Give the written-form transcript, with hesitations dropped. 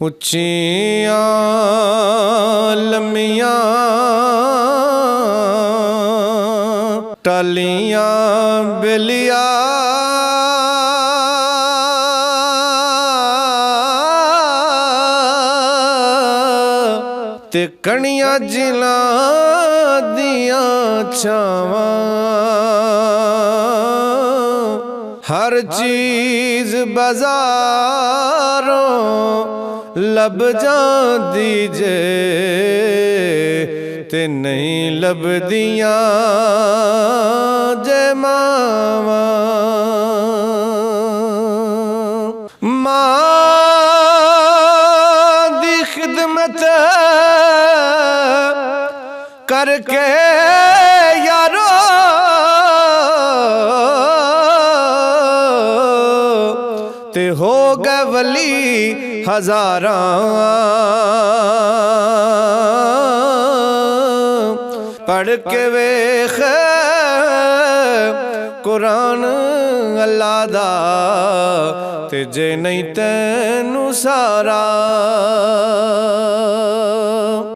ਉੱਚੀਆਂ ਲੰਮੀਆਂ ਟਾਲੀਆਂ ਬੇਲੀਆਂ ਤੇ ਕਣੀਆਂ ਜਿਲਾਂ ਦੀਆਂ ਛਾਵਾਂ हर चीज बाजारों लब जांदी जे ते नहीं लभदियां जे मावां। मां दी खिदमत करके यारो ते हो गए वली हजारां। पढ़ के वेख कुरान अल्लाह दा ते जे नहीं तैनू सारा।